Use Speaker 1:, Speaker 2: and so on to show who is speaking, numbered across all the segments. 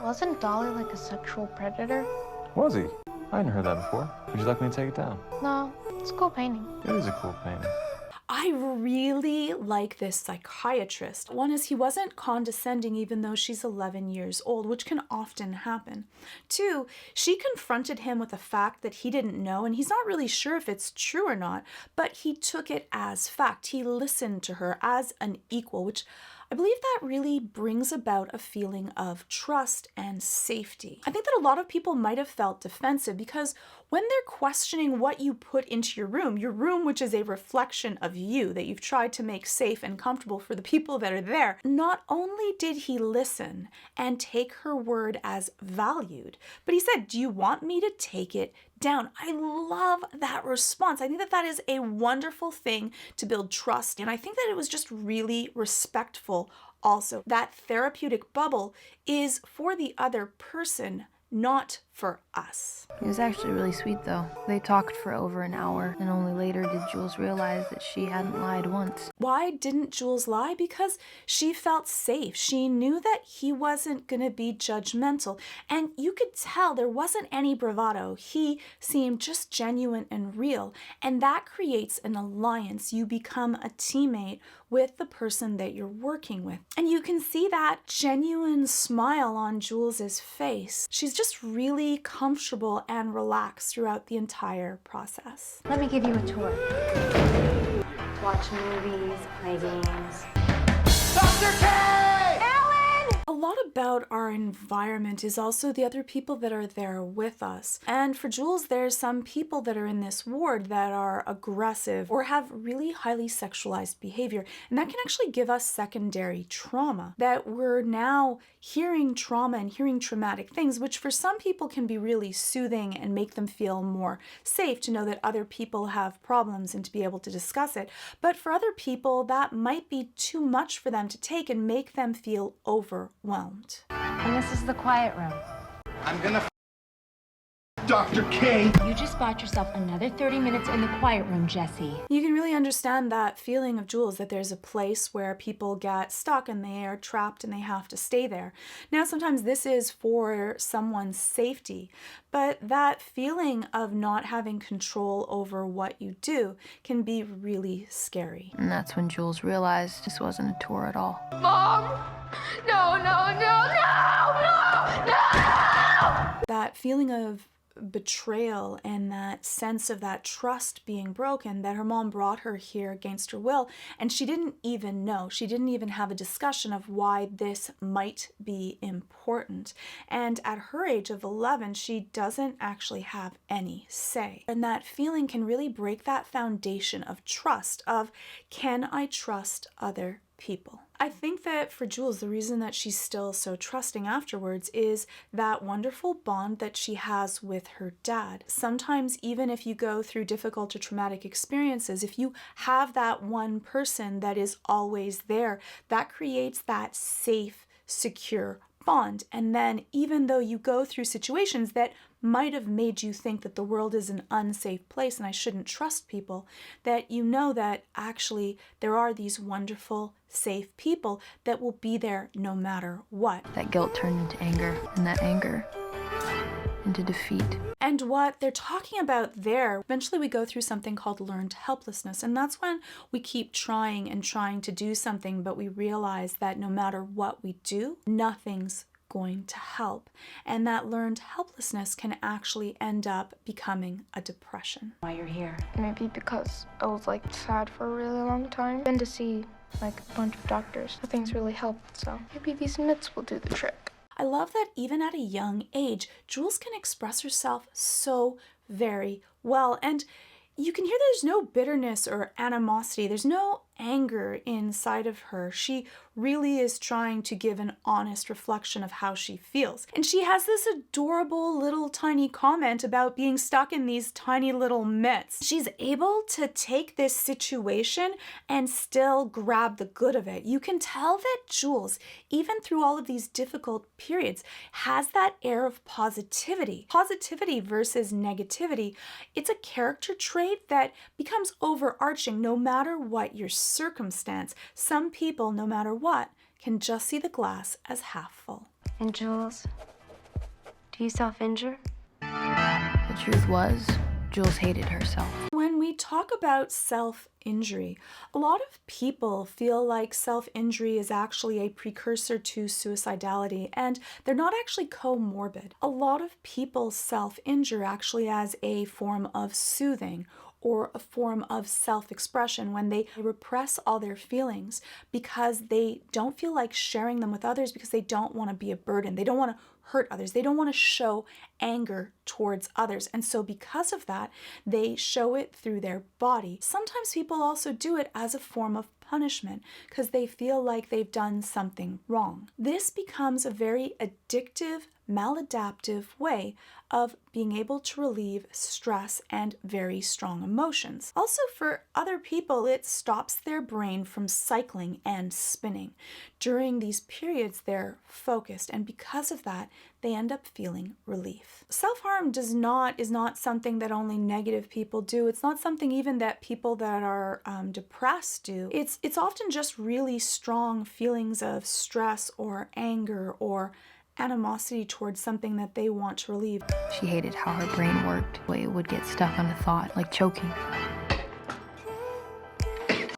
Speaker 1: Wasn't Dolly like a sexual predator?
Speaker 2: Was he? I hadn't heard that before. Would you like me to take it down?
Speaker 1: No, it's a cool painting.
Speaker 2: It is a cool painting.
Speaker 3: I really like this psychiatrist. One is he wasn't condescending even though she's 11 years old, which can often happen. Two, she confronted him with a fact that he didn't know, and he's not really sure if it's true or not, but he took it as fact. He listened to her as an equal, which I believe that really brings about a feeling of trust and safety. I think that a lot of people might have felt defensive because when they're questioning what you put into your room which is a reflection of you that you've tried to make safe and comfortable for the people that are there, not only did he listen and take her word as valued, but he said, "Do you want me to take it down?" I love that response. I think that that is a wonderful thing to build trust, and I think that it was just really respectful also. That therapeutic bubble is for the other person, not for us.
Speaker 4: He was actually really sweet though. They talked for over an hour, and only later did Jules realize that she hadn't lied once.
Speaker 3: Why didn't Jules lie? Because she felt safe. She knew that he wasn't gonna be judgmental, and you could tell there wasn't any bravado. He seemed just genuine and real, and that creates an alliance. You become a teammate with the person that you're working with. And you can see that genuine smile on Jules's face. She's just really comfortable and relaxed throughout the entire process.
Speaker 5: Let me give you a tour. Watch movies, play games.
Speaker 6: Dr. K!
Speaker 5: Alan!
Speaker 3: A lot about our environment is also the other people that are there with us. And for Jules, there's some people that are in this ward that are aggressive or have really highly sexualized behavior. And that can actually give us secondary trauma, that we're now hearing trauma and hearing traumatic things, which for some people can be really soothing and make them feel more safe to know that other people have problems and to be able to discuss it. But for other people, that might be too much for them to take and make them feel overwhelmed.
Speaker 5: And this is the quiet room.
Speaker 6: I'm gonna Dr. K!
Speaker 5: You just bought yourself another 30 minutes in the quiet room, Jesse.
Speaker 3: You can really understand that feeling of Jules, that there's a place where people get stuck and they are trapped and they have to stay there. Now, sometimes this is for someone's safety, but that feeling of not having control over what you do can be really scary.
Speaker 4: And that's when Jules realized this wasn't a tour at all.
Speaker 5: Mom! No, no, no, no, no, no!
Speaker 3: That feeling of betrayal and that sense of that trust being broken, that her mom brought her here against her will, and she didn't even know. She didn't even have a discussion of why this might be important. And at her age of 11, she doesn't actually have any say. And that feeling can really break that foundation of trust, of can I trust other people? I think that for Jules, the reason that she's still so trusting afterwards is that wonderful bond that she has with her dad. Sometimes even if you go through difficult or traumatic experiences, if you have that one person that is always there, that creates that safe, secure bond. And then even though you go through situations that might have made you think that the world is an unsafe place and I shouldn't trust people, that you know that actually there are these wonderful, safe people that will be there no matter what.
Speaker 4: That guilt turned into anger, and that anger into defeat.
Speaker 3: And what they're talking about there, eventually we go through something called learned helplessness. And that's when we keep trying and trying to do something, but we realize that no matter what we do, nothing's going to help. And that learned helplessness can actually end up becoming a depression.
Speaker 5: Why you're here?
Speaker 1: Maybe because I was like sad for a really long time. Been to see like a bunch of doctors. Nothing's really helped, so maybe these mitts will do the trick.
Speaker 3: I love that even at a young age, Jules can express herself so very well. And you can hear there's no bitterness or animosity. There's no anger inside of her. She really is trying to give an honest reflection of how she feels. And she has this adorable little tiny comment about being stuck in these tiny little mitts. She's able to take this situation and still grab the good of it. You can tell that Jules, even through all of these difficult periods, has that air of positivity. Positivity versus negativity. It's a character trait that becomes overarching no matter what your circumstance. Some people, no matter what, can just see the glass as half full.
Speaker 5: And Jules, do you self-injure?
Speaker 4: The truth was, Jules hated herself.
Speaker 3: When we talk about self-injury, a lot of people feel like self-injury is actually a precursor to suicidality, and they're not actually comorbid. A lot of people self-injure actually as a form of soothing or a form of self-expression when they repress all their feelings because they don't feel like sharing them with others because they don't want to be a burden. They don't want to hurt others. They don't want to show anger towards others. And so because of that, they show it through their body. Sometimes people also do it as a form of punishment because they feel like they've done something wrong. This becomes a very addictive, maladaptive way of being able to relieve stress and very strong emotions. Also, for other people, it stops their brain from cycling and spinning. During these periods, they're focused, and because of that, they end up feeling relief. Self-harm is not something that only negative people do. It's not something even that people that are depressed do. It's often just really strong feelings of stress or anger or animosity towards something that they want to relieve.
Speaker 4: She hated how her brain worked, the way it would get stuck on a thought, like choking.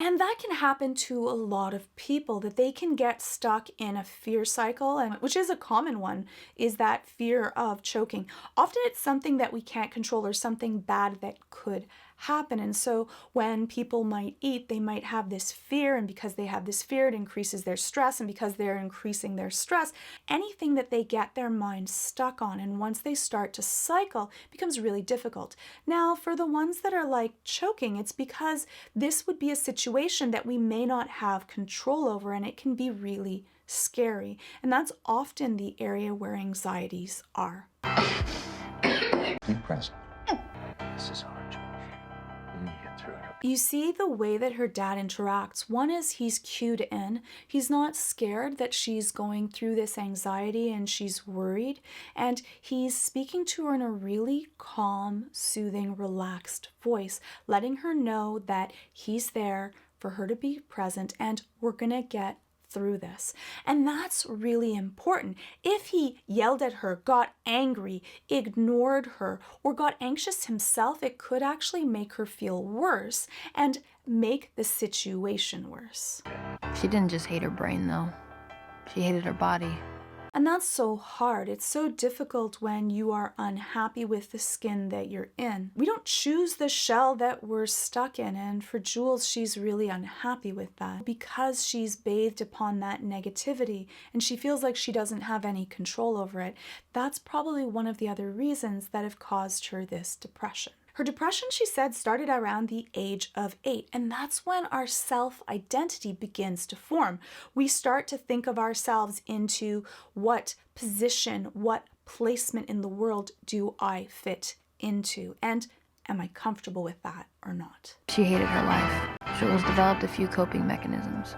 Speaker 3: And that can happen to a lot of people, that they can get stuck in a fear cycle, and which is a common one, is that fear of choking. Often it's something that we can't control or something bad that could happen. And so when people might eat, they might have this fear, and because they have this fear, it increases their stress, and because they're increasing their stress, anything that they get their mind stuck on, and once they start to cycle, it becomes really difficult. Now, for the ones that are like choking, it's because this would be a situation that we may not have control over, and it can be really scary. And that's often the area where anxieties are.
Speaker 2: Be present. This is hard.
Speaker 3: You see the way that her dad interacts. One is he's cued in. He's not scared that she's going through this anxiety and she's worried. And he's speaking to her in a really calm, soothing, relaxed voice, letting her know that he's there for her to be present and we're gonna get through this. And that's really important. If he yelled at her, got angry, ignored her, or got anxious himself, it could actually make her feel worse and make the situation worse.
Speaker 4: She didn't just hate her brain, though. She hated her body.
Speaker 3: And that's so hard. It's so difficult when you are unhappy with the skin that you're in. We don't choose the shell that we're stuck in, and for Jules, she's really unhappy with that because she's bathed upon that negativity and she feels like she doesn't have any control over it. That's probably one of the other reasons that have caused her this depression. Her depression, she said, started around the age of 8, and that's when our self-identity begins to form. We start to think of ourselves into what position, what placement in the world do I fit into, and am I comfortable with that or not?
Speaker 4: She hated her life. Jules developed a few coping mechanisms.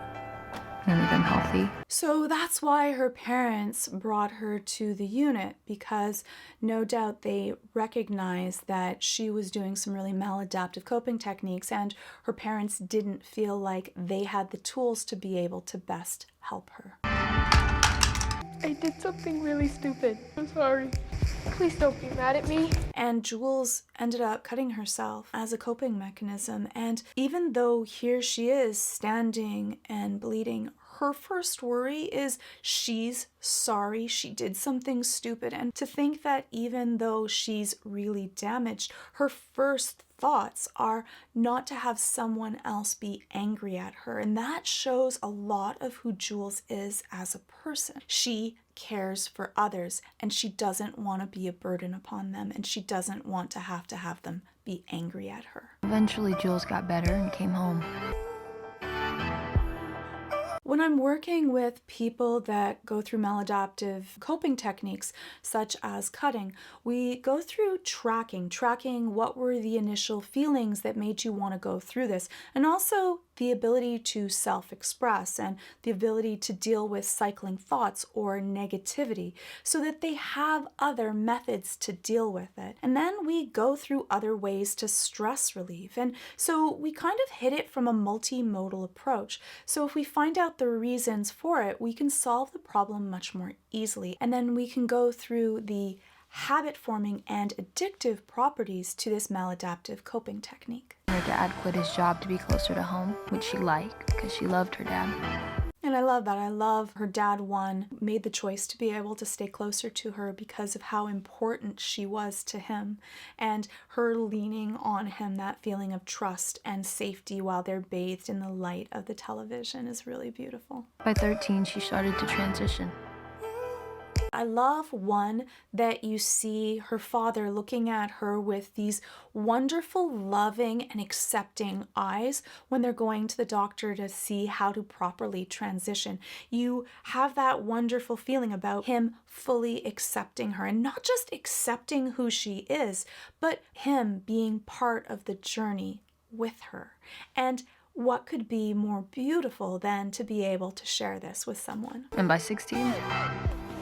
Speaker 4: None of them healthy.
Speaker 3: So that's why her parents brought her to the unit, because no doubt they recognized that she was doing some really maladaptive coping techniques, and her parents didn't feel like they had the tools to be able to best help her.
Speaker 1: I did something really stupid. I'm sorry. Please don't be mad at me.
Speaker 3: And Jules ended up cutting herself as a coping mechanism. And even though here she is standing and bleeding, her first worry is she's sorry, she did something stupid. And to think that even though she's really damaged, her first thoughts are not to have someone else be angry at her. And that shows a lot of who Jules is as a person. She cares for others and she doesn't want to be a burden upon them, and she doesn't want to have them be angry at her.
Speaker 4: Eventually, Jules got better and came home.
Speaker 3: When I'm working with people that go through maladaptive coping techniques, such as cutting, we go through tracking what were the initial feelings that made you want to go through this, and also the ability to self-express and the ability to deal with cycling thoughts or negativity so that they have other methods to deal with it. And then we go through other ways to stress relief. And so we kind of hit it from a multimodal approach. So if we find out the reasons for it, we can solve the problem much more easily. And then we can go through the habit-forming and addictive properties to this maladaptive coping technique.
Speaker 4: Her dad quit his job to be closer to home, which she liked because she loved her dad.
Speaker 3: And I love that. I love her dad, made the choice to be able to stay closer to her because of how important she was to him, and her leaning on him, that feeling of trust and safety while they're bathed in the light of the television is really beautiful.
Speaker 4: By 13, she started to transition.
Speaker 3: I love that you see her father looking at her with these wonderful, loving, and accepting eyes when they're going to the doctor to see how to properly transition. You have that wonderful feeling about him fully accepting her, and not just accepting who she is, but him being part of the journey with her. And what could be more beautiful than to be able to share this with someone?
Speaker 4: And by 16,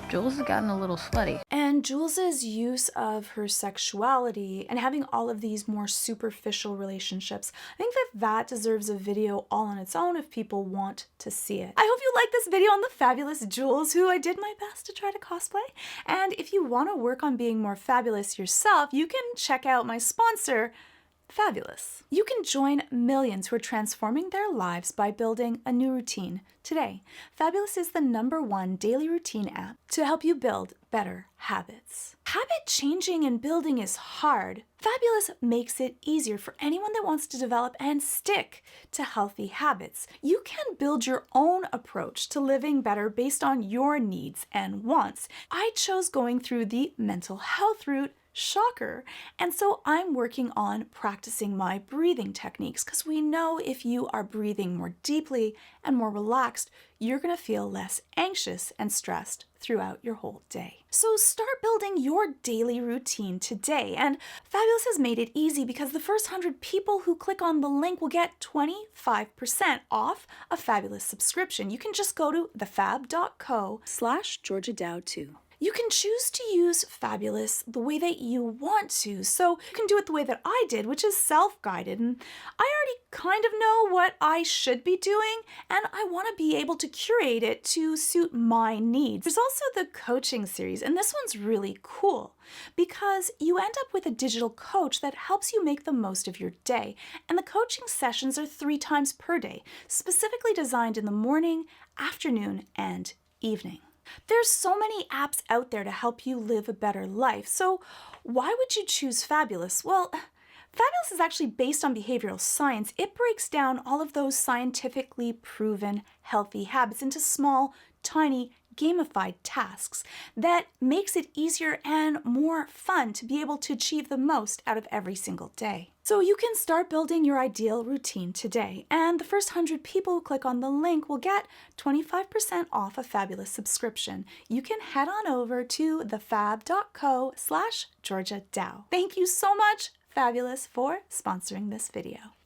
Speaker 4: Jules has gotten a little slutty.
Speaker 3: And Jules's use of her sexuality and having all of these more superficial relationships, I think that deserves a video all on its own if people want to see it. I hope you like this video on the fabulous Jules, who I did my best to try to cosplay. And if you want to work on being more fabulous yourself, you can check out my sponsor, Fabulous. You can join millions who are transforming their lives by building a new routine today. Fabulous is the #1 daily routine app to help you build better habits. Habit changing and building is hard. Fabulous makes it easier for anyone that wants to develop and stick to healthy habits. You can build your own approach to living better based on your needs and wants. I chose going through the mental health route. Shocker. And so I'm working on practicing my breathing techniques, because we know if you are breathing more deeply and more relaxed, you're going to feel less anxious and stressed throughout your whole day. So start building your daily routine today. And Fabulous has made it easy because the first 100 people who click on the link will get 25% off a Fabulous subscription. You can just go to thefab.co/Georgia Dow 2. You can choose to use Fabulous the way that you want to. So you can do it the way that I did, which is self-guided. And I already kind of know what I should be doing, and I want to be able to curate it to suit my needs. There's also the coaching series, and this one's really cool because you end up with a digital coach that helps you make the most of your day. And the coaching sessions are 3 times per day, specifically designed in the morning, afternoon, and evening. There's so many apps out there to help you live a better life. So why would you choose Fabulous? Well, Fabulous is actually based on behavioral science. It breaks down all of those scientifically proven healthy habits into small, tiny, gamified tasks that makes it easier and more fun to be able to achieve the most out of every single day. So you can start building your ideal routine today, and the first 100 people who click on the link will get 25% off a Fabulous subscription. You can head on over to thefab.co/Georgia Dow. Thank you so much, Fabulous, for sponsoring this video.